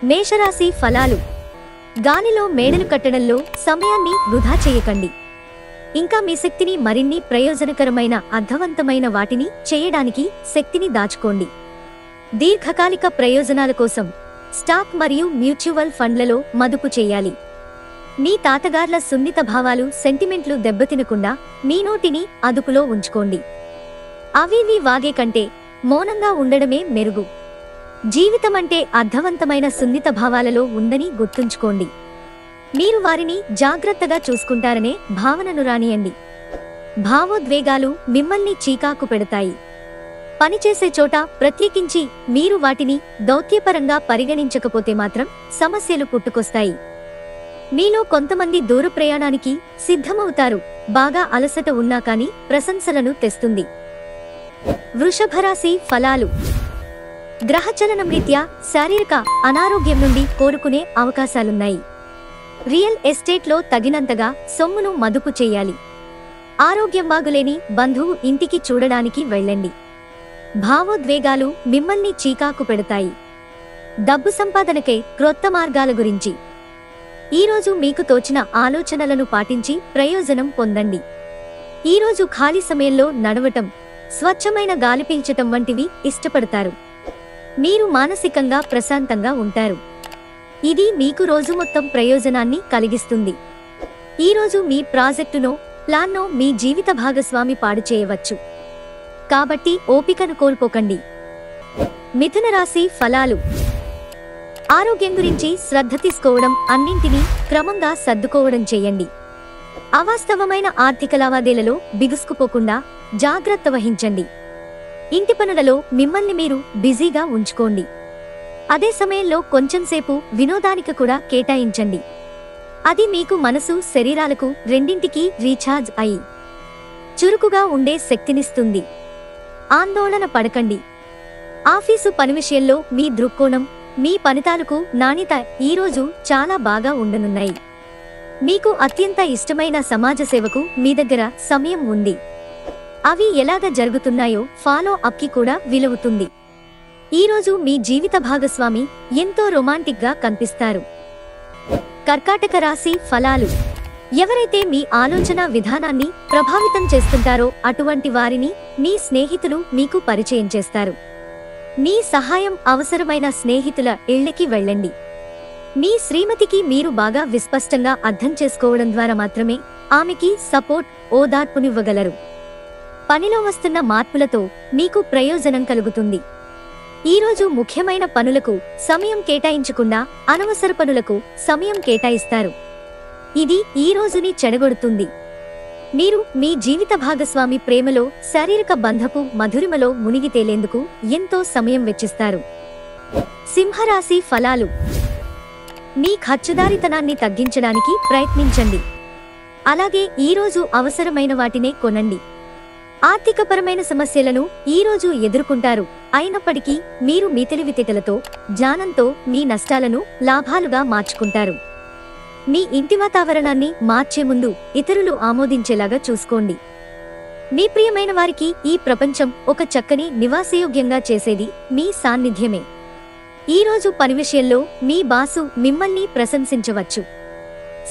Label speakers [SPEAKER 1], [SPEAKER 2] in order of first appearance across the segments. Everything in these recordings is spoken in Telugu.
[SPEAKER 1] మేషరాశి ఫలాలు. గాలిలో మేడలు కట్టడంలో సమయాన్ని వృధా చేయకండి. ఇంకా మీ శక్తిని మరిన్ని ప్రయోజనకరమైన అర్థవంతమైన వాటిని చేయడానికి శక్తిని దాచుకోండి. దీర్ఘకాలిక ప్రయోజనాల కోసం స్టాక్ మరియు మ్యూచువల్ ఫండ్లలో మదుపు చేయాలి. మీ తాతగార్ల సున్నిత భావాలు సెంటిమెంట్లు దెబ్బతినకుండా మీ నోటిని అదుపులో ఉంచుకోండి. అవివి వాగే కంటే మౌనంగా ఉండడమే మెరుగు. జీవితమంటే అర్థవంతమైన సున్నిత భావాలలో ఉందని గుర్తుంచుకోండి. మీరు వారిని జాగ్రత్తగా చూసుకుంటారనే భావనను రానియండి. భావోద్వేగాలు మిమ్మల్ని చీకాకు పెడతాయి. పనిచేసే చోట ప్రత్యేకించి మీరు వాటిని దౌత్యపరంగా పరిగణించకపోతే మాత్రం సమస్యలు పుట్టుకొస్తాయి. మీలో కొంతమంది దూర ప్రయాణానికి సిద్ధమవుతారు. బాగా అలసట ఉన్నా కానీ ప్రశంసలను తెస్తుంది. వృషభరాశి ఫలాలు. గ్రహచలనం రీత్యా శారీరక అనారోగ్యం నుండి కోరుకునే అవకాశాలున్నాయి. రియల్ ఎస్టేట్లో తగినంతగా సొమ్మును మదుపు చేయాలి. ఆరోగ్యం బాగులేని బంధువు ఇంటికి చూడడానికి వెళ్ళండి. భావోద్వేగాలు మిమ్మల్ని చీకాకు పెడతాయి. డబ్బు సంపాదనకై క్రొత్త మార్గాల గురించి ఈరోజు మీకు తోచిన ఆలోచనలను పాటించి ప్రయోజనం పొందండి. ఈరోజు ఖాళీ సమయంలో నడవటం, స్వచ్ఛమైన గాలి పీల్చటం వంటివి ఇష్టపడతారు. మీరు మానసికంగా ప్రశాంతంగా ఉంటారు. ఇది మీకు రోజు మొత్తం ప్రయోజనాన్ని కలిగిస్తుంది. ఈరోజు మీ ప్రాజెక్టునో ప్లాన్నో మీ జీవిత భాగస్వామి పాడు చేయవచ్చు. కాబట్టి ఓపికను కోల్పోకండి. మిథున రాశి ఫలాలు. ఆరోగ్యం గురించి శ్రద్ధ తీసుకోవడం, అన్నింటినీ క్రమంగా సర్దుకోవడం చేయండి. అవాస్తవమైన ఆర్థిక లావాదేవీలలో బిగుసుకుపోకుండా జాగ్రత్త వహించండి. ఇంటి పనులలో మిమ్మల్ని మీరు బిజీగా ఉంచుకోండి. అదే సమయంలో కొంచెంసేపు వినోదానికి కూడా కేటాయించండి. అది మీకు మనసు శరీరాలకు రెండింటికి రీఛార్జ్ అయి చురుకుగా ఉండే శక్తినిస్తుంది. ఆందోళన పడకండి. ఆఫీసు పని విషయంలో మీ దృక్కోణం, మీ పనితాలకు నాణ్యత ఈరోజు చాలా బాగా ఉండనున్నాయి. మీకు అత్యంత ఇష్టమైన సమాజ సేవకు మీ దగ్గర సమయం ఉంది. అవి ఎలాగ జరుగుతున్నాయో ఫాలో అప్కి కూడా విలువుతుంది. ఈరోజు మీ జీవిత భాగస్వామి ఎంతో రొమాంటిక్గా కనిపిస్తారు. కర్కాటక రాశి ఫలాలు. ఎవరైతే మీ ఆలోచన విధానాన్ని ప్రభావితం చేస్తుంటారో అటువంటి వారిని మీ స్నేహితులు మీకు పరిచయం చేస్తారు. మీ సహాయం అవసరమైన స్నేహితుల ఇళ్ళకి వెళ్ళండి. మీ శ్రీమతికి మీరు బాగా విస్పష్టంగా అర్థం చేసుకోవడం ద్వారా మాత్రమే ఆమెకి సపోర్ట్, ఓదార్పునివ్వగలరు. పనిలో వస్తున్న మార్పులతో మీకు ప్రయోజనం కలుగుతుంది. ఈరోజు ముఖ్యమైన పనులకు సమయం కేటాయించకుండా అనవసర పనులకు సమయం కేటాయిస్తారు. ఇది ఈ రోజుని చెడగొడుతుంది. మీరు మీ జీవిత భాగస్వామి ప్రేమలో, శారీరక బంధపు మధురిమలో మునిగి తేలేందుకు ఎంతో సమయం వెచ్చిస్తారు. సింహరాశి ఫలాలు. మీ ఖర్చుదారితనాన్ని తగ్గించడానికి ప్రయత్నించండి. అలాగే ఈరోజు అవసరమైన వాటినే కొనండి. ఆర్థికపరమైన సమస్యలను ఈరోజు ఎదుర్కొంటారు. అయినప్పటికీ మీరు మీ తెలివితేటలతో, జ్ఞానంతో మీ నష్టాలను లాభాలుగా మార్చుకుంటారు. మీ ఇంటి వాతావరణాన్ని మార్చే ముందు ఇతరులు ఆమోదించేలాగా చూసుకోండి. మీ ప్రియమైన వారికి ఈ ప్రపంచం ఒక చక్కని నివాసయోగ్యంగా చేసేది మీ సాన్నిధ్యమే. ఈరోజు పని విషయంలో మీ బాసు మిమ్మల్ని ప్రశంసించవచ్చు.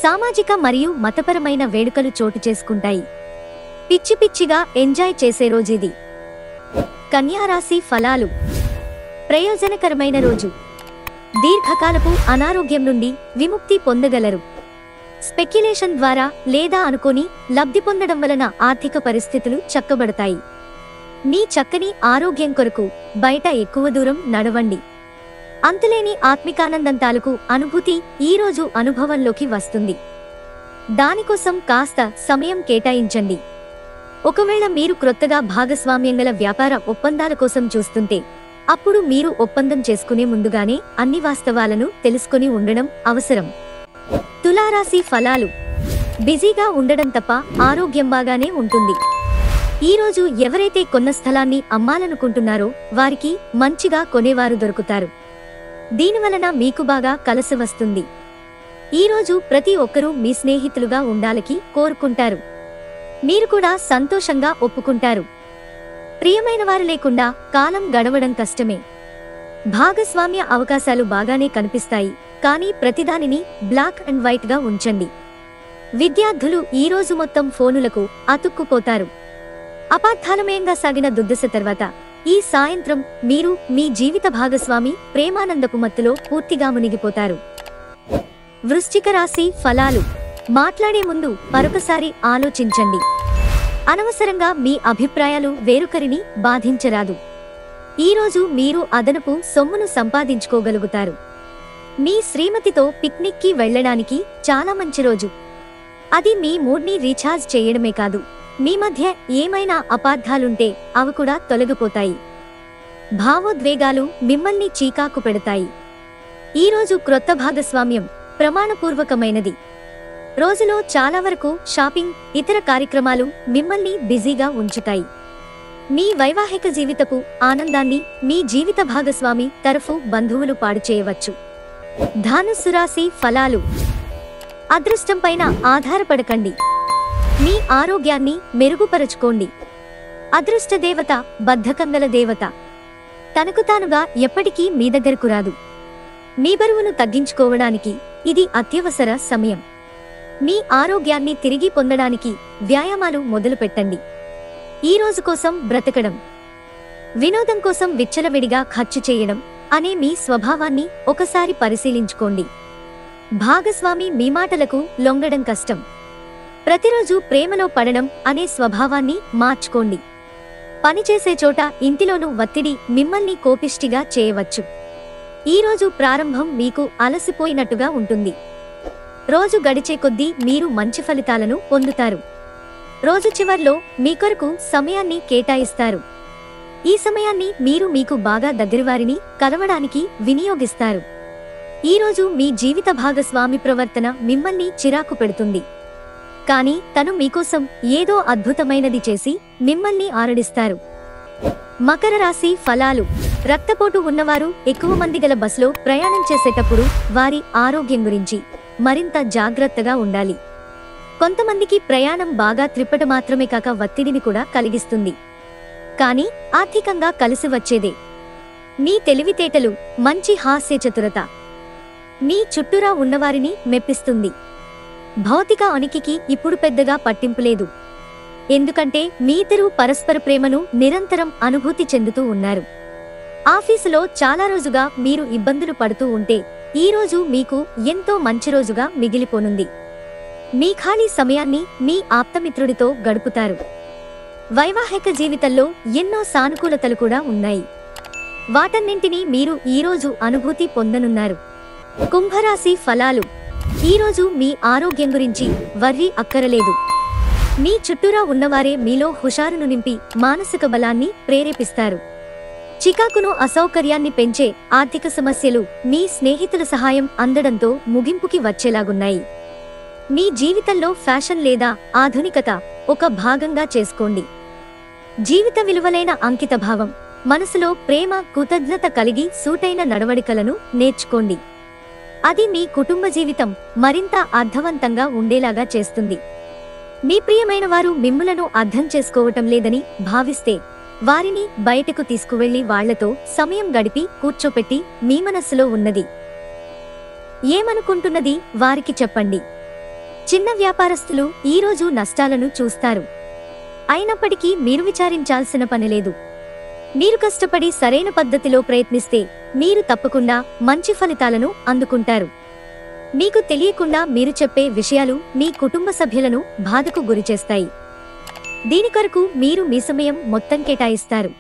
[SPEAKER 1] సామాజిక మరియు మతపరమైన వేడుకలు చోటు చేసుకుంటాయి. పిచ్చి పిచ్చిగా ఎంజాయ్ చేసే రోజుది. కన్యారాశి ఫలాలు. ప్రయోజనకరమైన రోజు. దీర్ఘకాలపు అనారోగ్యం నుండి విముక్తి పొందగలరు. స్పెక్యులేషన్ ద్వారా లేదా అనుకోని లబ్ధి పొందడం వలన ఆర్థిక పరిస్థితులు చక్కబడతాయి. మీ చక్కని ఆరోగ్యం కొరకు బయట ఎక్కువ దూరం నడవండి. అంతులేని ఆత్మికానందం తాలూకు అనుభూతి ఈరోజు అనుభవంలోకి వస్తుంది. దానికోసం కాస్త సమయం కేటాయించండి. ఒకవేళ మీరు క్రొత్తగా భాగస్వామ్యం గల వ్యాపార ఒప్పందాల కోసం చూస్తుంటే అప్పుడు మీరు ఒప్పందం చేసుకునే ముందుగానే అన్ని వాస్తవాలను తెలుసుకొని ఉండడం అవసరం. తులారాశి ఫలాలు. బిజీగా ఉండడం తప్ప ఆరోగ్యం బాగానే ఉంటుంది. ఈరోజు ఎవరైతే కొన్న స్థలాన్ని అమ్మాలనుకుంటున్నారో వారికి మంచిగా కొనేవారు దొరుకుతారు. దీనివలన మీకు బాగా కలిసి వస్తుంది. ఈరోజు ప్రతి ఒక్కరూ మీ స్నేహితులుగా ఉండాలని కోరుకుంటారు. మీరు కూడా సంతోషంగా ఒప్పుకుంటారు. ప్రియమైన వారు లేకుండా కాలం గడవడం కష్టమే. భాగస్వామ్య అవకాశాలు బాగానే కనిపిస్తాయి, కానీ ప్రతిదానిని బ్లాక్ అండ్ వైట్ గా ఉంచండి. విద్యార్థులు ఈ రోజు మొత్తం ఫోనులకు అతుక్కుపోతారు. అపార్థాలమయంగా సాగిన దుర్దశ తర్వాత ఈ సాయంత్రం మీరు మీ జీవిత భాగస్వామి ప్రేమానందపు మత్తులో పూర్తిగా మునిగిపోతారు. వృశ్చిక రాశి ఫలాలు. మాట్లాడే ముందు మరొకసారి ఆలోచించండి. అనవసరంగా మీ అభిప్రాయాలు వేరొకరిని బాధించరాదు. ఈరోజు మీరు అదనపు సొమ్మును సంపాదించుకోగలుగుతారు. మీ శ్రీమతితో పిక్నిక్కి వెళ్లడానికి చాలా మంచి రోజు. అది మీ మూడ్ని రీఛార్జ్ చేయడమే కాదు, మీ మధ్య ఏమైనా అపార్థాలుంటే అవి కూడా తొలగిపోతాయి. భావోద్వేగాలు మిమ్మల్ని చీకాకు పెడతాయి. ఈరోజు క్రొత్త భాగస్వామ్యం ప్రమాణపూర్వకమైనది. రోజులో చాలా వరకు షాపింగ్, ఇతర కార్యక్రమాలు మిమ్మల్ని బిజీగా ఉంచుతాయి. మీ వైవాహిక జీవితపు ఆనందాన్ని మీ జీవిత భాగస్వామి తరఫు బంధువులు పాడు చేయవచ్చు. ధనుస్సు రాశి ఫలాలు. అదృష్టంపైన ఆధారపడకండి. మీ ఆరోగ్యాన్ని మెరుగుపరచుకోండి. అదృష్ట దేవత బద్ధకంగల దేవత. తనకు తానుగా ఎప్పటికీ మీ దగ్గరకు రాదు. మీ బరువును తగ్గించుకోవడానికి ఇది అత్యవసర సమయం. మీ ఆరోగ్యాన్ని తిరిగి పొందడానికి వ్యాయామాలు మొదలుపెట్టండి. ఈ రోజు కోసం బ్రతకడం, వినోదం కోసం విచ్చలవిడిగా ఖర్చు చేయడం అనే మీ స్వభావాన్ని ఒకసారి పరిశీలించుకోండి. భాగస్వామి మీ మాటలకు లొంగడం కష్టం. ప్రతిరోజు ప్రేమలో పడడం అనే స్వభావాన్ని మార్చుకోండి. పనిచేసే చోట, ఇంటిలోనూ ఒత్తిడి మిమ్మల్ని కోపిష్టిగా చేయవచ్చు. ఈరోజు ప్రారంభం మీకు అలసిపోయినట్టుగా ఉంటుంది. రోజు గడిచే కొద్దీ మీరు మంచి ఫలితాలను పొందుతారు. రోజు చివర్లో మీ కొరకు సమయాన్ని కేటాయిస్తారు. ఈ సమయాన్ని మీరు మీకు బాగా దగ్గరవారిని కలవడానికి వినియోగిస్తారు. ఈరోజు మీ జీవిత భాగస్వామి ప్రవర్తన మిమ్మల్ని చిరాకు పెడుతుంది, కానీ తను మీకోసం ఏదో అద్భుతమైనది చేసి మిమ్మల్ని ఆరడిస్తారు. మకర రాశి ఫలాలు. రక్తపోటు ఉన్నవారు ఎక్కువ మంది గల బస్సులో ప్రయాణం చేసేటప్పుడు వారి ఆరోగ్యం గురించి మరింత జాగ్రత్తగా ఉండాలి. కొంతమందికి ప్రయాణం బాగా త్రిప్పట మాత్రమే కాక ఒత్తిడిని కూడా కలిగిస్తుంది, కానీ ఆర్థికంగా కలిసి వచ్చేదే. మీ తెలివితేటలు, మంచి హాస్య చతురత మీ చుట్టూరా ఉన్నవారిని మెప్పిస్తుంది. భౌతిక ఉనికికి ఇప్పుడు పెద్దగా పట్టింపులేదు, ఎందుకంటే మీ ఇద్దరూ పరస్పర ప్రేమను నిరంతరం అనుభూతి చెందుతూ ఉన్నారు. ఆఫీసులో చాలా రోజుగా మీరు ఇబ్బందులు పడుతూ ఉంటే ఈరోజు మీకు ఎంతో మంచి రోజుగా మిగిలిపోనుంది. మీ ఖాళీ సమయాన్ని మీ ఆప్తమిత్రుడితో గడుపుతారు. వైవాహిక జీవితంలో ఎన్నో సానుకూలతలు కూడా ఉన్నాయి. వాటన్నింటినీ మీరు ఈరోజు అనుభూతి పొందనున్నారు. కుంభరాశి ఫలాలు. ఈరోజు మీ ఆరోగ్యం గురించి వర్రీ అక్కరలేదు. మీ చుట్టూరా ఉన్నవారే మీలో హుషారును నింపి మానసిక బలాన్ని ప్రేరేపిస్తారు. చికాకును, అసౌకర్యాన్ని పెంచే ఆర్థిక సమస్యలు మీ స్నేహితుల సహాయం అందడంతో ముగింపుకి వచ్చేలాగున్నాయి. మీ జీవితంలో ఫ్యాషన్ లేదా ఆధునికత ఒక భాగంగా చేసుకోండి. జీవిత విలువలైన అంకితభావం, మనసులో ప్రేమ, కృతజ్ఞత కలిగి సూటైన నడవడికలను నేర్చుకోండి. అది మీ కుటుంబ జీవితం మరింత అర్థవంతంగా ఉండేలాగా చేస్తుంది. మీ ప్రియమైన వారు మిమ్ములను అర్థం చేసుకోవటం లేదని భావిస్తే వారిని బయటకు తీసుకువెళ్లి వాళ్లతో సమయం గడిపి కూర్చోపెట్టి మీ మనస్సులో ఉన్నది ఏమనుకుంటున్నది వారికి చెప్పండి. చిన్న వ్యాపారస్తులు ఈరోజు నష్టాలను చూస్తారు. అయినప్పటికీ మీరు విచారించాల్సిన పనిలేదు. మీరు కష్టపడి సరైన పద్ధతిలో ప్రయత్నిస్తే మీరు తప్పకుండా మంచి ఫలితాలను అందుకుంటారు. మీకు తెలియకుండా మీరు చెప్పే విషయాలు మీ కుటుంబ సభ్యులను బాధకు గురిచేస్తాయి. దీని కొరకు మీరు మీ సమయం మొత్తం కేటాయిస్తారు.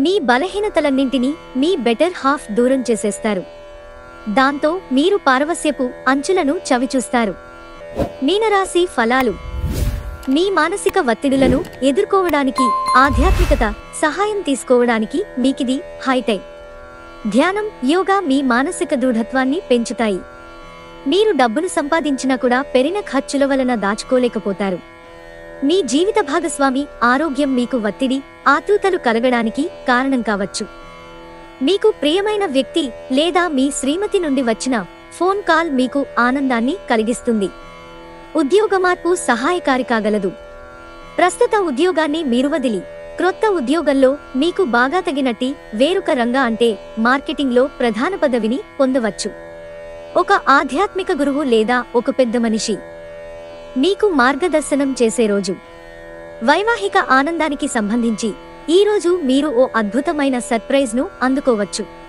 [SPEAKER 1] మీ బలహీనతలన్నింటినీ మీ బెటర్ హాఫ్ దూరం చేసేస్తారు. దాంతో మీరు పారవస్యపు అంచులను చవిచూస్తారు. మీనరాశి ఫలాలు. మీ మానసిక ఒత్తిడులను ఎదుర్కోవడానికి, ఆధ్యాత్మికత సహాయం తీసుకోవడానికి మీకిది హైటైం. ధ్యానం, యోగా మీ మానసిక దృఢత్వాన్ని పెంచుతాయి. మీరు డబ్బును సంపాదించినా కూడా పెరిగిన ఖర్చుల వలన దాచుకోలేకపోతారు. మీ జీవిత భాగస్వామి ఆరోగ్యం మీకు ఒత్తిడి, ఆతృతలు కలగడానికి కారణం కావచ్చు. మీకు ప్రియమైన వ్యక్తి లేదా మీ శ్రీమతి నుండి వచ్చిన ఫోన్ కాల్ మీకు ఆనందాన్ని కలిగిస్తుంది. ఉద్యోగ మార్పు సహాయకారి కాగలదు. ప్రస్తుత ఉద్యోగాన్ని మీరు వదిలి క్రొత్త ఉద్యోగంలో మీకు బాగా తగినట్టి వేరొక రంగా అంటే మార్కెటింగ్లో ప్రధాన పదవిని పొందవచ్చు. ఒక ఆధ్యాత్మిక గురువు లేదా ఒక పెద్ద మనిషి మీకు మార్గదర్శనం చేసే రోజు. వైవాహిక ఆనందానికి సంబంధించి ఈ రోజు మీరు ఓ అద్భుతమైన సర్ప్రైజ్ను అందుకోవచ్చు.